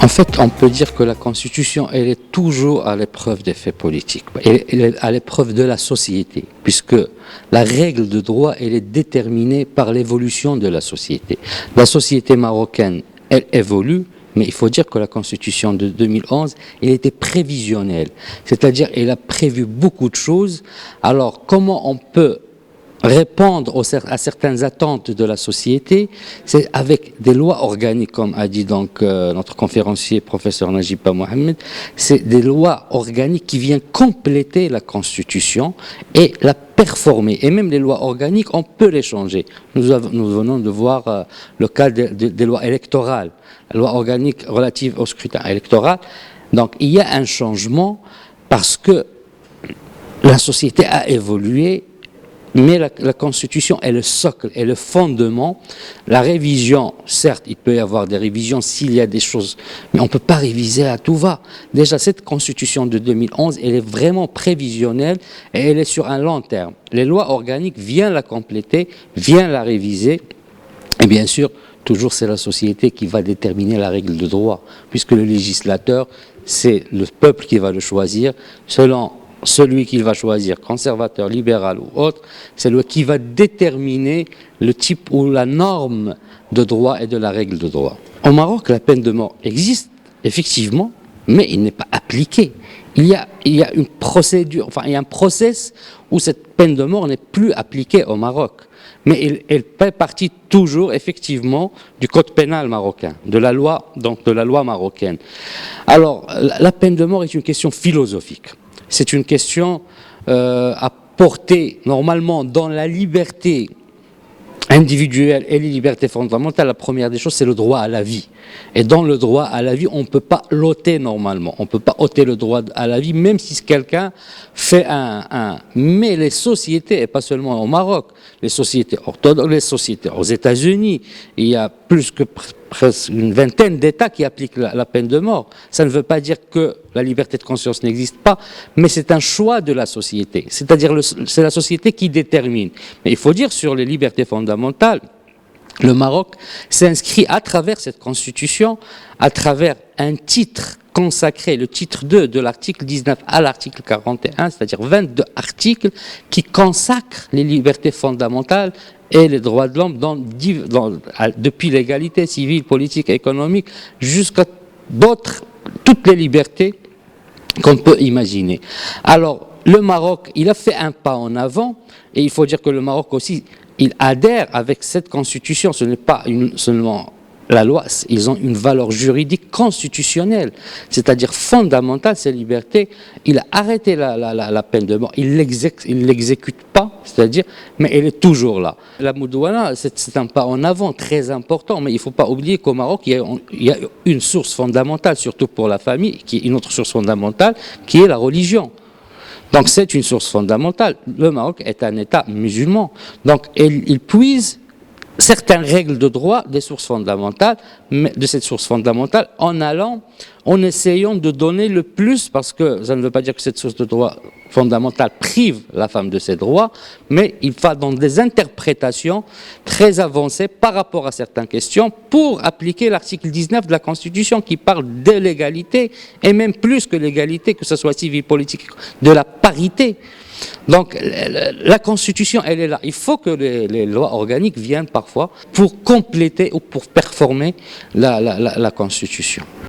En fait, on peut dire que la Constitution, elle est toujours à l'épreuve des faits politiques. Elle est à l'épreuve de la société, puisque la règle de droit, elle est déterminée par l'évolution de la société. La société marocaine, elle évolue, mais il faut dire que la Constitution de 2011, elle était prévisionnelle. C'est-à-dire, elle a prévu beaucoup de choses. Alors, comment on peut répondre à certaines attentes de la société, c'est avec des lois organiques, comme a dit donc notre conférencier, professeur Najib Mohamed, c'est des lois organiques qui viennent compléter la Constitution et la performer. Et même les lois organiques, on peut les changer. Nous venons de voir le cas des lois électorales, la loi organique relative au scrutin électoral. Donc il y a un changement parce que la société a évolué. Mais la Constitution est le socle, est le fondement. La révision, certes, il peut y avoir des révisions s'il y a des choses, mais on ne peut pas réviser à tout va. Déjà, cette Constitution de 2011, elle est vraiment prévisionnelle et elle est sur un long terme. Les lois organiques viennent la compléter, viennent la réviser. Et bien sûr, toujours c'est la société qui va déterminer la règle de droit, puisque le législateur, c'est le peuple qui va le choisir selon celui qu'il va choisir, conservateur, libéral ou autre, c'est lui qui va déterminer le type ou la norme de droit et de la règle de droit. Au Maroc, la peine de mort existe, effectivement, mais il n'est pas appliqué. Il y a une procédure, enfin, il y a un process où cette peine de mort n'est plus appliquée au Maroc. Mais elle fait partie toujours, effectivement, du code pénal marocain, de la loi marocaine. Alors, la peine de mort est une question philosophique. C'est une question à porter normalement dans la liberté individuelle et les libertés fondamentales. La première des choses, c'est le droit à la vie. Et dans le droit à la vie, on ne peut pas l'ôter normalement. On ne peut pas ôter le droit à la vie, même si quelqu'un fait Mais les sociétés, et pas seulement au Maroc, les sociétés orthodoxes, les sociétés aux États-Unis, il y a plus que presque une vingtaine d'États qui appliquent la peine de mort. Ça ne veut pas dire que la liberté de conscience n'existe pas, mais c'est un choix de la société. C'est-à-dire c'est la société qui détermine. Mais il faut dire sur les libertés fondamentales, le Maroc s'inscrit à travers cette constitution, à travers un titre consacré, le titre 2 de l'article 19 à l'article 41, c'est-à-dire 22 articles qui consacrent les libertés fondamentales et les droits de l'homme depuis l'égalité civile, politique et économique jusqu'à toutes les libertés qu'on peut imaginer. Alors, le Maroc, il a fait un pas en avant, et il faut dire que le Maroc aussi, il adhère avec cette constitution. Ce n'est pas seulement la loi, ils ont une valeur juridique constitutionnelle, c'est-à-dire fondamentale, ces libertés. Il a arrêté la peine de mort, il l'exécute pas, c'est-à-dire, mais elle est toujours là. La Moudouana, c'est un pas en avant très important, mais il ne faut pas oublier qu'au Maroc, il y a une source fondamentale, surtout pour la famille, qui est une autre source fondamentale, qui est la religion. Donc c'est une source fondamentale. Le Maroc est un État musulman, donc il puise certaines règles de droit des sources fondamentales, mais de cette source fondamentale, en essayant de donner le plus, parce que ça ne veut pas dire que cette source de droit fondamentale prive la femme de ses droits, mais il va dans des interprétations très avancées par rapport à certaines questions pour appliquer l'article 19 de la Constitution qui parle de l'égalité, et même plus que l'égalité, que ce soit civile, politique, de la parité. Donc la Constitution, elle est là. Il faut que les lois organiques viennent parfois pour compléter ou pour performer la Constitution.